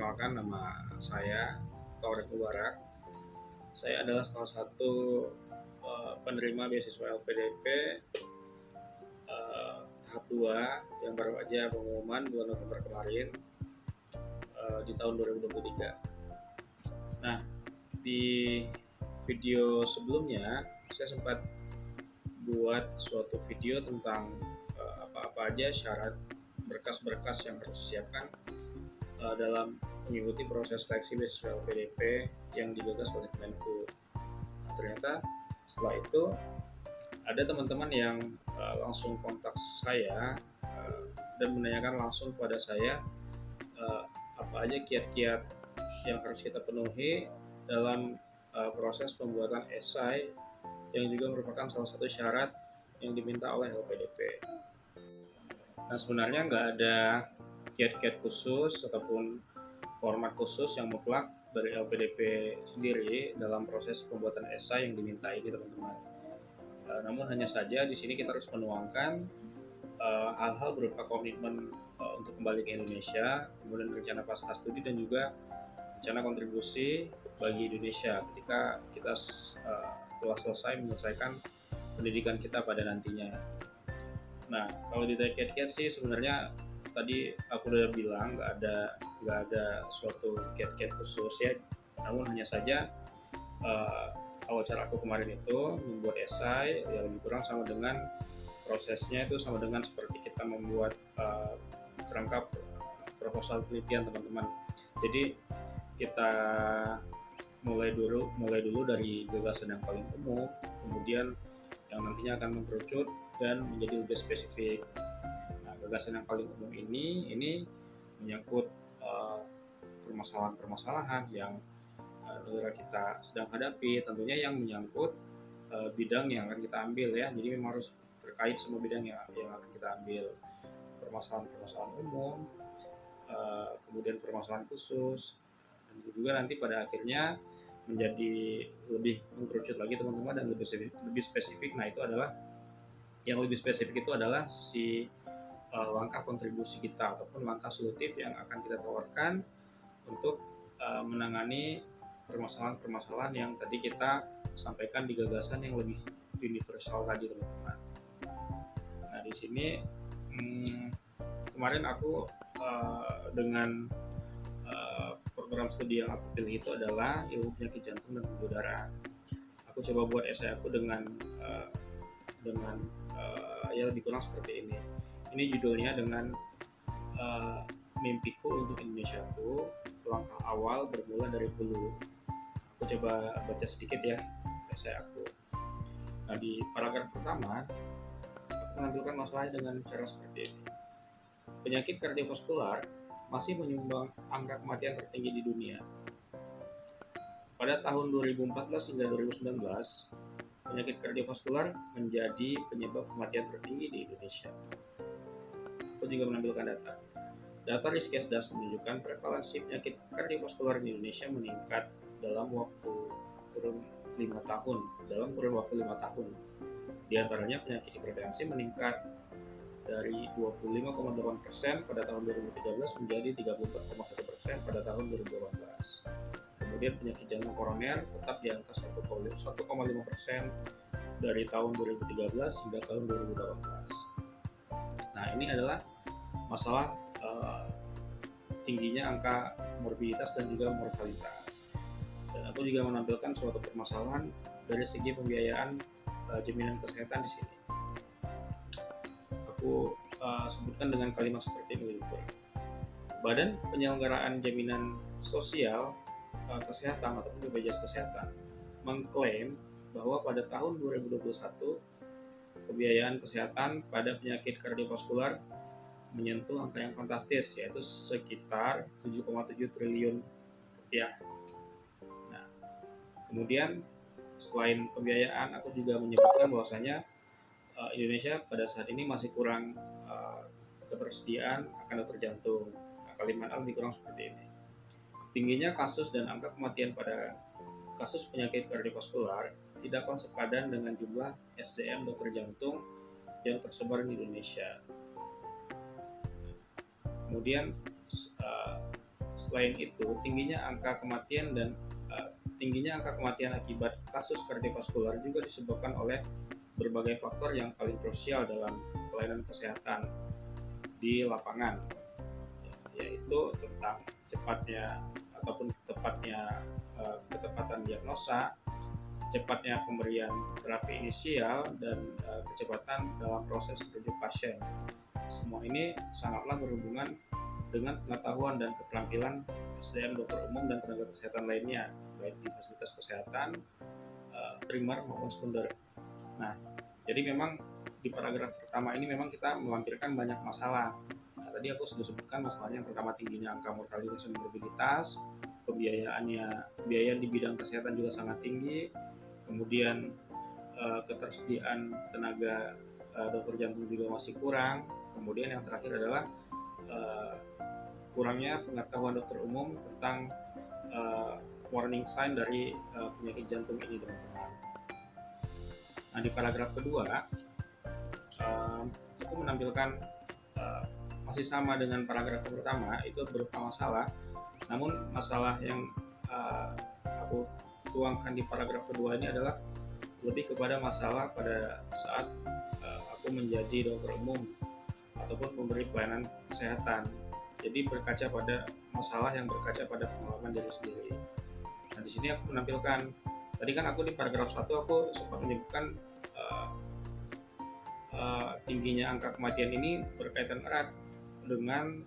Perkenalkan, nama saya Taufik Mubarak. Saya adalah salah satu penerima beasiswa LPDP tahap 2 yang baru aja pengumuman bulan November kemarin di tahun 2023. Nah, di video sebelumnya saya sempat buat suatu video tentang apa-apa aja syarat berkas-berkas yang harus disiapkan dalam mengikuti proses seleksi beasiswa LPDP yang digagas oleh Kemenku. Nah, ternyata setelah itu ada teman-teman yang langsung kontak saya dan menanyakan langsung kepada saya apa aja kiat-kiat yang harus kita penuhi dalam proses pembuatan esai yang juga merupakan salah satu syarat yang diminta oleh LPDP. Nah, sebenarnya nggak ada kiat-kiat khusus ataupun format khusus yang mutlak dari LPDP sendiri dalam proses pembuatan esai yang diminta ini, teman-teman. Namun hanya saja di sini kita harus menuangkan hal-hal berupa komitmen untuk kembali ke Indonesia, kemudian rencana pasca studi dan juga rencana kontribusi bagi Indonesia ketika kita telah selesai menyelesaikan pendidikan kita pada nantinya. Nah, kalau ditanya kiat-kiat sih sebenarnya tadi aku udah bilang nggak ada suatu kiat-kiat khusus ya. Namun hanya saja awal cara aku kemarin itu membuat esai ya lebih kurang sama dengan prosesnya itu sama dengan seperti kita membuat kerangka proposal penelitian, teman-teman. Jadi kita mulai dulu dari gagasan yang paling umum, kemudian yang nantinya akan mengerucut dan menjadi lebih spesifik. Nah, gagasan yang paling umum ini menyangkut permasalahan-permasalahan yang negara kita sedang hadapi, tentunya yang menyangkut bidang yang akan kita ambil ya. Jadi memang harus terkait sama bidang yang akan kita ambil. Permasalahan-permasalahan umum, kemudian permasalahan khusus, dan juga nanti pada akhirnya menjadi lebih mengkerucut lagi, teman-teman, dan lebih spesifik. Nah, itu adalah yang lebih spesifik itu adalah si langkah kontribusi kita ataupun langkah solutif yang akan kita tawarkan untuk menangani permasalahan-permasalahan yang tadi kita sampaikan di gagasan yang lebih universal tadi, teman-teman. Nah, di sini kemarin aku dengan program studi yang aku pilih itu adalah ilmu penyakit jantung dan pembuluh darah. Aku coba buat esai aku dengan ya lebih kurang seperti ini. Ini judulnya dengan mimpiku untuk Indonesiaku, langkah awal bermula dari hulu. Aku coba baca sedikit ya esai aku. Nah, di paragraf pertama aku menampilkan masalahnya dengan cara seperti ini. Penyakit kardiovaskular masih menyumbang angka kematian tertinggi di dunia. Pada tahun 2014 hingga 2019, penyakit kardiovaskular menjadi penyebab kematian tertinggi di Indonesia. Aku juga menampilkan data. Data Riskesdas menunjukkan prevalensi penyakit kardiovaskular di Indonesia meningkat dalam kurun waktu 5 tahun. Di antaranya penyakit hipertensi meningkat dari 25,8% pada tahun 2013 menjadi 34,1% pada tahun 2018. Kemudian penyakit jantung koroner tetap di angka 1,5% dari tahun 2013 hingga tahun 2018. Nah, ini adalah masalah tingginya angka morbiditas dan juga mortalitas. Dan aku juga menampilkan suatu permasalahan dari segi pembiayaan jaminan kesehatan di sini. Aku sebutkan dengan kalimat seperti ini. Badan Penyelenggaraan Jaminan Sosial Kesehatan ataupun BPJS Kesehatan mengklaim bahwa pada tahun 2021 pembiayaan kesehatan pada penyakit kardiovaskular menyentuh angka yang fantastis, yaitu sekitar 7,7 triliun rupiah. Nah, kemudian selain pembiayaan, aku juga menyebutkan bahwasanya Indonesia pada saat ini masih kurang ketersediaan akan dokter jantung. Nah, kalimat lebih kurang seperti ini. Tingginya kasus dan angka kematian pada kasus penyakit kardiovaskular tidaklah sepadan dengan jumlah SDM dokter jantung yang tersebar di Indonesia. Kemudian selain itu, tingginya angka kematian akibat kasus kardiovaskular juga disebabkan oleh berbagai faktor yang paling krusial dalam pelayanan kesehatan di lapangan, yaitu tentang cepatnya ataupun ketepatan diagnosa, cepatnya pemberian terapi inisial, dan kecepatan dalam proses merujuk pasien. Semua ini sangatlah berhubungan dengan pengetahuan dan keterampilan SDM dokter umum dan tenaga kesehatan lainnya, baik di fasilitas kesehatan primer maupun sekunder. Nah, jadi memang di paragraf pertama ini memang kita melampirkan banyak masalah. Nah, tadi aku sudah sebutkan masalahnya. Yang pertama, tingginya angka mortalitas dan morbiditas, biaya di bidang kesehatan juga sangat tinggi, kemudian ketersediaan tenaga dokter jantung juga masih kurang, kemudian yang terakhir adalah kurangnya pengetahuan dokter umum tentang warning sign dari penyakit jantung ini, teman-teman. Nah, di paragraf kedua aku menampilkan masih sama dengan paragraf pertama, itu berupa masalah, namun masalah yang aku tuangkan di paragraf kedua ini adalah lebih kepada masalah pada saat aku menjadi dokter umum ataupun memberi pelayanan kesehatan. Jadi berkaca pada masalah yang berkaca pada pengalaman diri sendiri. Nah, di sini aku menampilkan, tadi kan aku di paragraf 1 aku sempat menyebutkan tingginya angka kematian ini berkaitan erat dengan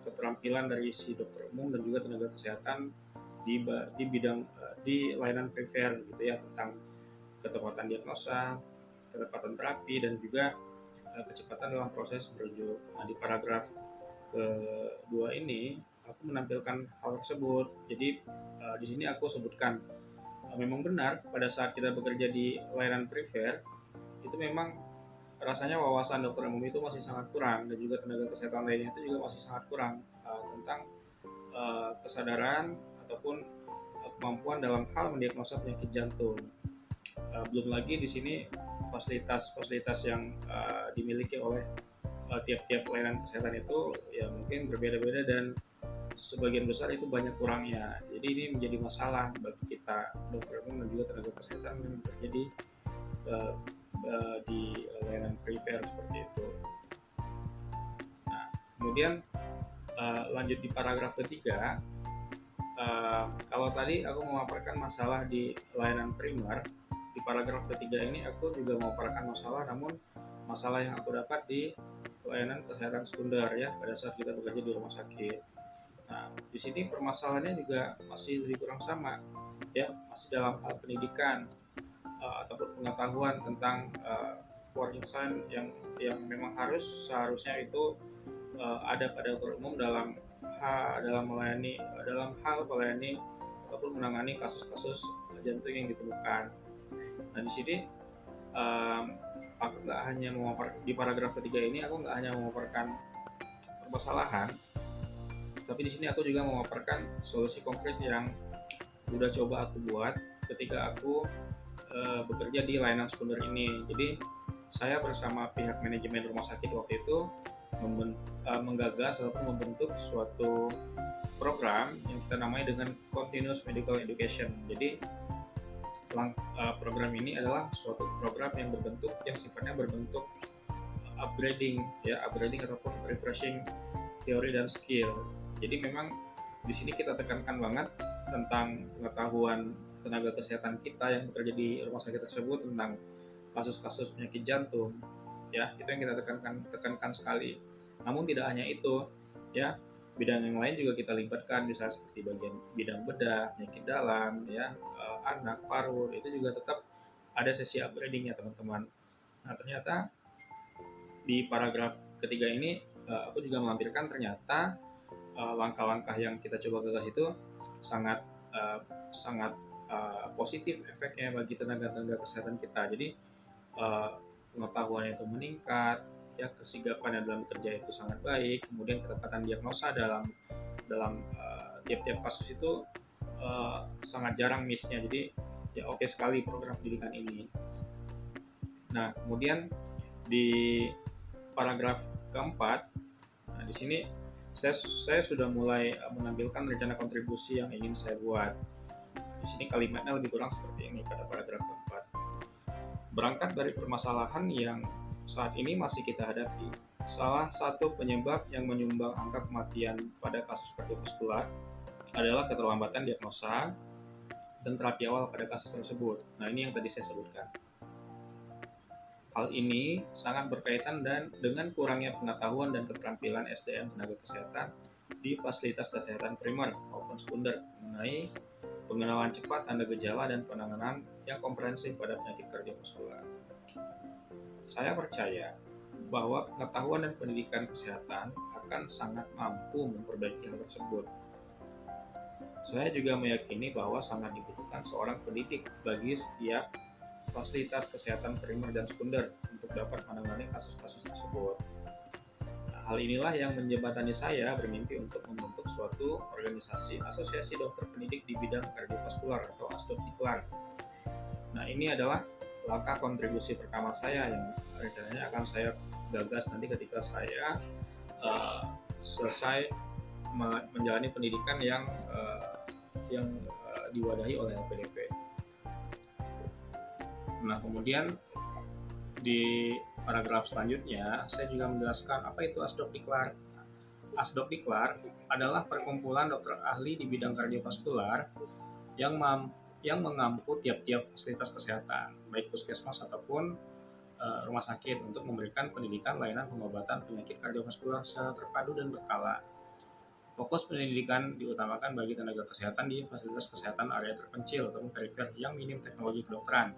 keterampilan dari si dokter umum dan juga tenaga kesehatan di bidang di layanan primer gitu ya, tentang ketepatan diagnosa, ketepatan terapi, dan juga kecepatan dalam proses merujuk. Nah, di paragraf kedua ini aku menampilkan hal tersebut. Jadi di sini aku sebutkan memang benar pada saat kita bekerja di layanan primer itu memang rasanya wawasan dokter umum itu masih sangat kurang, dan juga tenaga kesehatan lainnya itu juga masih sangat kurang tentang kesadaran ataupun kemampuan dalam hal mendiagnosa penyakit jantung. Belum lagi di sini fasilitas-fasilitas yang dimiliki oleh tiap-tiap pelayanan kesehatan itu ya mungkin berbeda-beda, dan sebagian besar itu banyak kurangnya. Jadi ini menjadi masalah bagi kita dokter umum dan juga tenaga kesehatan yang terjadi di layanan primer seperti itu. Nah, kemudian lanjut di paragraf ketiga, kalau tadi aku memaparkan masalah di layanan primer, di paragraf ketiga ini aku juga memaparkan masalah, namun masalah yang aku dapat di layanan kesehatan sekunder ya, pada saat kita bekerja di rumah sakit. Nah, di sini permasalahannya juga masih lebih kurang sama ya, masih dalam hal pendidikan ataupun pengetahuan tentang warning sign yang memang seharusnya itu ada pada dokter umum dalam hal melayani ataupun menangani kasus-kasus jantung yang ditemukan. Nah, di sini aku nggak hanya di paragraf ketiga ini aku nggak hanya memaparkan permasalahan, tapi di sini aku juga memaparkan solusi konkret yang udah coba aku buat ketika aku bekerja di layanan sekunder ini. Jadi saya bersama pihak manajemen rumah sakit waktu itu menggagas ataupun membentuk suatu program yang kita namai dengan Continuous Medical Education. Jadi program ini adalah suatu program yang sifatnya berbentuk upgrading ataupun refreshing teori dan skill. Jadi memang di sini kita tekankan banget tentang pengetahuan tenaga kesehatan kita yang bekerja di rumah sakit tersebut tentang kasus-kasus penyakit jantung ya, itu yang kita tekankan sekali. Namun tidak hanya itu ya, bidang yang lain juga kita libatkan, misalnya seperti bidang bedah, penyakit dalam ya, anak, paru, itu juga tetap ada sesi upgrading ya teman-teman. Nah, ternyata di paragraf ketiga ini aku juga melampirkan ternyata langkah-langkah yang kita coba gagas itu sangat positif efeknya bagi tenaga kesehatan kita. Jadi pengetahuannya itu meningkat ya, kesigapan dalam bekerja itu sangat baik, kemudian ketepatan diagnosa dalam tiap-tiap kasus itu sangat jarang miss-nya. Jadi ya oke sekali program pendidikan ini. Nah, kemudian di paragraf keempat, nah di sini saya sudah mulai menampilkan rencana kontribusi yang ingin saya buat. Di sini kalimatnya lebih kurang seperti ini pada paragraf keempat. Berangkat dari permasalahan yang saat ini masih kita hadapi, salah satu penyebab yang menyumbang angka kematian pada kasus kardiovaskular adalah keterlambatan diagnosa dan terapi awal pada kasus tersebut. Nah, ini yang tadi saya sebutkan. Hal ini sangat berkaitan dengan kurangnya pengetahuan dan keterampilan SDM tenaga kesehatan di fasilitas kesehatan primer maupun sekunder mengenai pengenalan cepat tanda gejala dan penanganan yang komprehensif pada penyakit kardiovaskular. Saya percaya bahwa pengetahuan dan pendidikan kesehatan akan sangat mampu memperbaiki hal tersebut. Saya juga meyakini bahwa sangat dibutuhkan seorang pendidik bagi setiap fasilitas kesehatan primer dan sekunder untuk dapat menangani kasus-kasus tersebut. Nah, hal inilah yang menjembatani saya bermimpi untuk membentuk suatu organisasi asosiasi dokter pendidik di bidang kardiovaskular atau ASDOK-Diklar. Nah, ini adalah langkah kontribusi pertama saya yang rencananya akan saya gagas nanti ketika saya selesai menjalani pendidikan yang diwadahi oleh LPDP. Nah, kemudian di paragraf selanjutnya saya juga menjelaskan apa itu ASDOK-Diklar. ASDOK-Diklar adalah perkumpulan dokter ahli di bidang kardiovaskular yang mengampu tiap-tiap fasilitas kesehatan, baik puskesmas ataupun rumah sakit untuk memberikan pendidikan layanan pengobatan penyakit kardiovaskular secara terpadu dan berkala. Fokus pendidikan diutamakan bagi tenaga kesehatan di fasilitas kesehatan area terpencil ataupun perifer yang minim teknologi kedokteran,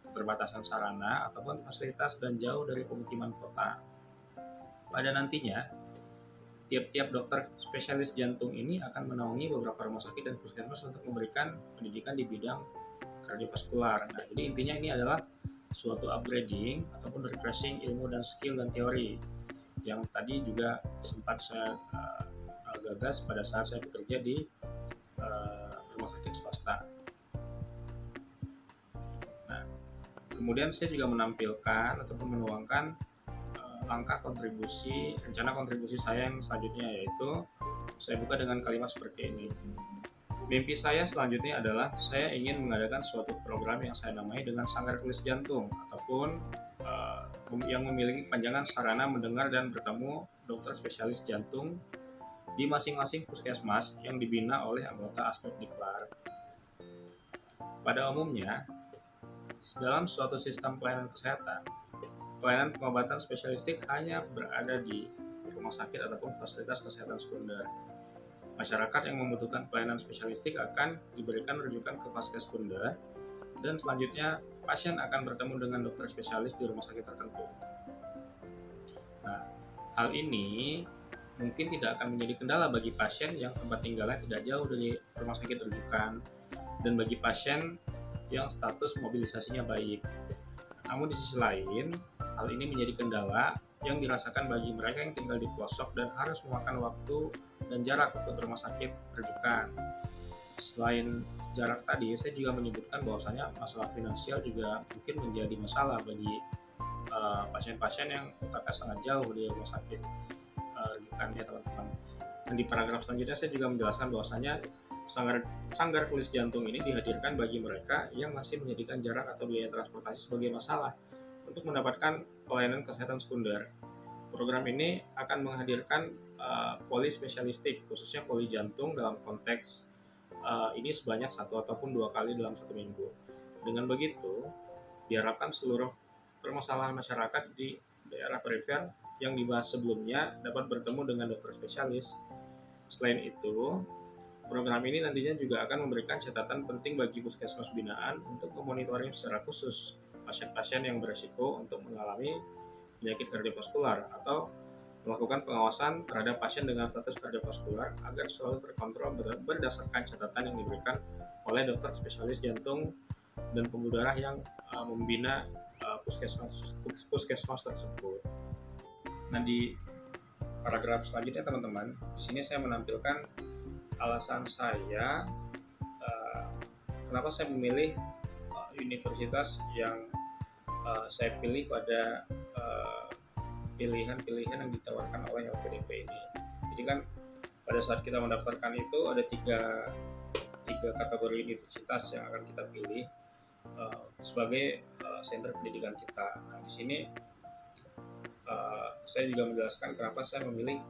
keterbatasan sarana ataupun fasilitas dan jauh dari pemukiman kota. Pada nantinya, tiap-tiap dokter spesialis jantung ini akan menaungi beberapa rumah sakit dan puskesmas untuk memberikan pendidikan di bidang kardiovaskular. Nah, jadi intinya ini adalah suatu upgrading ataupun refreshing ilmu dan skill dan teori yang tadi juga sempat saya gagas pada saat saya bekerja di rumah sakit swasta. Nah, kemudian saya juga menampilkan ataupun menuangkan langkah kontribusi, rencana kontribusi saya yang selanjutnya, yaitu saya buka dengan kalimat seperti ini. Mimpi saya selanjutnya adalah saya ingin mengadakan suatu program yang saya namai dengan sanggar tulis jantung ataupun yang memiliki panjangan sarana mendengar dan bertemu dokter spesialis jantung di masing-masing puskesmas yang dibina oleh anggota ASDOK-Diklar. Pada umumnya, dalam suatu sistem pelayanan kesehatan, pelayanan pengobatan spesialistik hanya berada di rumah sakit ataupun fasilitas kesehatan sekunder. Masyarakat yang membutuhkan pelayanan spesialistik akan diberikan rujukan ke vaskes sekunder, dan selanjutnya pasien akan bertemu dengan dokter spesialis di rumah sakit tertentu. Nah, hal ini mungkin tidak akan menjadi kendala bagi pasien yang tempat tinggalnya tidak jauh dari rumah sakit rujukan, dan bagi pasien yang status mobilisasinya baik. Namun di sisi lain, hal ini menjadi kendala yang dirasakan bagi mereka yang tinggal di pelosok dan harus memakan waktu dan jarak untuk rumah sakit rujukan. Selain jarak tadi, saya juga menyebutkan bahwasanya masalah finansial juga mungkin menjadi masalah bagi pasien-pasien yang letaknya sangat jauh di rumah sakit rujukan ya teman-teman. Dan di paragraf selanjutnya saya juga menjelaskan bahwasanya sanggar tulis jantung ini dihadirkan bagi mereka yang masih menjadikan jarak atau biaya transportasi sebagai masalah untuk mendapatkan pelayanan kesehatan sekunder. Program ini akan menghadirkan poli spesialistik, khususnya poli jantung dalam konteks ini sebanyak 1 ataupun 2 kali dalam 1 minggu. Dengan begitu, diharapkan seluruh permasalahan masyarakat di daerah perifer yang dibahas sebelumnya dapat bertemu dengan dokter spesialis. Selain itu, program ini nantinya juga akan memberikan catatan penting bagi puskesmas binaan untuk memonitoring secara khusus pasien-pasien yang berisiko untuk mengalami penyakit kardiovaskular atau melakukan pengawasan terhadap pasien dengan status kardiovaskular agar selalu terkontrol berdasarkan catatan yang diberikan oleh dokter spesialis jantung dan pembuluh darah yang membina puskesmas tersebut. Nah, di paragraf selanjutnya teman-teman, di sini saya menampilkan alasan saya kenapa saya memilih universitas yang saya pilih pada pilihan-pilihan yang ditawarkan oleh LPDP ini. Jadi kan pada saat kita mendaftarkan itu ada tiga kategori universitas yang akan kita pilih sebagai sentra pendidikan kita. Nah, di sini saya juga menjelaskan kenapa saya memilih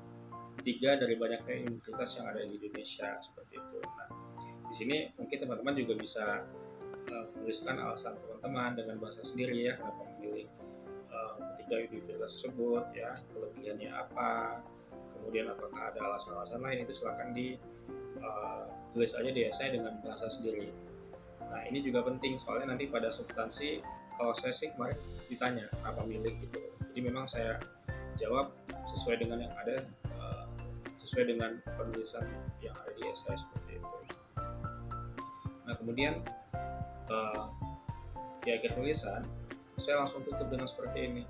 3 dari banyaknya universitas yang ada di Indonesia seperti itu. Nah, di sini mungkin teman-teman juga bisa menuliskan alasan teman-teman dengan bahasa sendiri ya, kenapa memilih 3 universitas tersebut ya, kelebihannya apa, kemudian apakah ada alasan-alasan lain, itu silakan tulis aja di esai dengan bahasa sendiri. Nah, ini juga penting soalnya nanti pada substansi, kalau saya sih kemarin ditanya apa milih gitu, jadi memang saya jawab sesuai dengan yang ada, sesuai dengan penulisan yang ada di esai seperti itu. Nah, kemudian di akhir tulisan saya langsung tutup dengan seperti ini.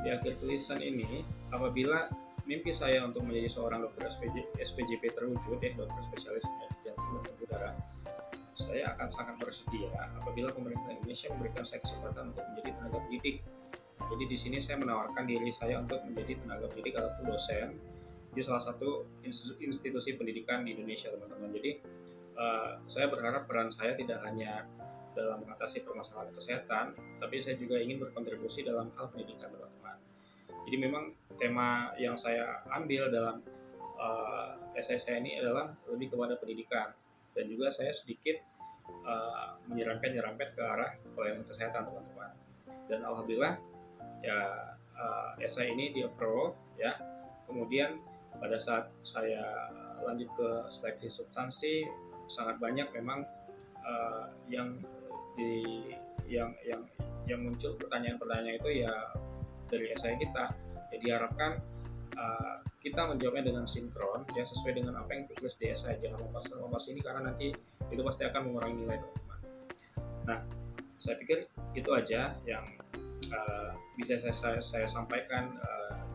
Di akhir tulisan ini, apabila mimpi saya untuk menjadi seorang dokter SPJP terwujud ya, dokter spesialis jantung dan udara, saya akan sangat bersedia apabila pemerintah Indonesia memberikan saya kesempatan untuk menjadi tenaga pendidik. Jadi di sini saya menawarkan diri saya untuk menjadi tenaga pendidik atau dosen di salah satu institusi pendidikan di Indonesia, teman-teman. Jadi saya berharap peran saya tidak hanya dalam mengatasi permasalahan kesehatan, tapi saya juga ingin berkontribusi dalam hal pendidikan, teman-teman. Jadi memang tema yang saya ambil dalam esai saya ini adalah lebih kepada pendidikan, dan juga saya sedikit menyerempet ke arah pelayanan kesehatan, teman-teman. Dan alhamdulillah ya, esai ini di-approve ya. Kemudian pada saat saya lanjut ke seleksi substansi, sangat banyak memang yang muncul pertanyaan-pertanyaan itu ya dari esai kita. Jadi diharapkan kita menjawabnya dengan sinkron ya, sesuai dengan apa yang ditulis di esai. Jangan lepas ini karena nanti itu pasti akan mengurangi nilai, teman-teman. Nah, saya pikir itu aja yang bisa saya sampaikan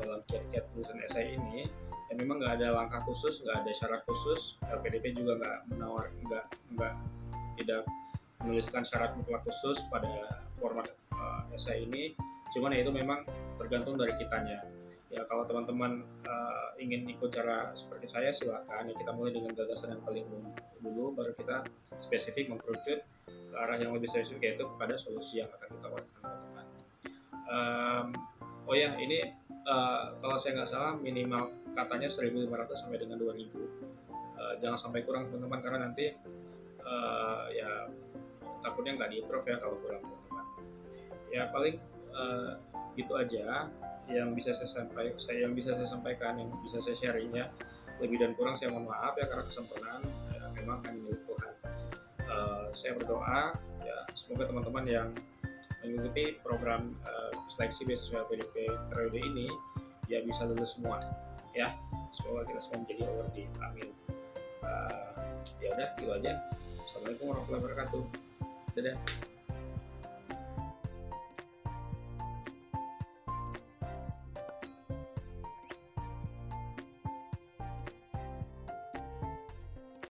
dalam kiat-kiat tulisan esai ini. Dan memang nggak ada langkah khusus, nggak ada syarat khusus. LPDP juga tidak menuliskan syarat mutlak khusus pada format esai ini. Cuman ya itu memang tergantung dari kitanya. Ya kalau teman-teman ingin ikut cara seperti saya, silakan. Ya, kita mulai dengan gagasan yang paling umum dulu, baru kita spesifik mengkerucut ke arah yang lebih spesifik, yaitu kepada solusi yang akan kita tawarkan, teman-teman. Oh ya, ini kalau saya nggak salah minimal katanya 1.500 sampai dengan 2.000. Jangan sampai kurang, teman-teman, karena nanti ya takutnya nggak di-approve ya kalau kurang, teman-teman. Ya paling gitu aja yang bisa saya sampaikan, yang bisa saya sharing ya. Lebih dan kurang saya mohon maaf ya, karena kesempurnaan memang hanya milik Tuhan. Saya berdoa ya semoga teman-teman yang mengikuti program seleksi beasiswa PDP periode ini ya bisa lulus semua ya. Semoga kita semua menjadi awardee. Amin. Ya udah gitu aja. Assalamualaikum warahmatullahi wabarakatuh. Dadah.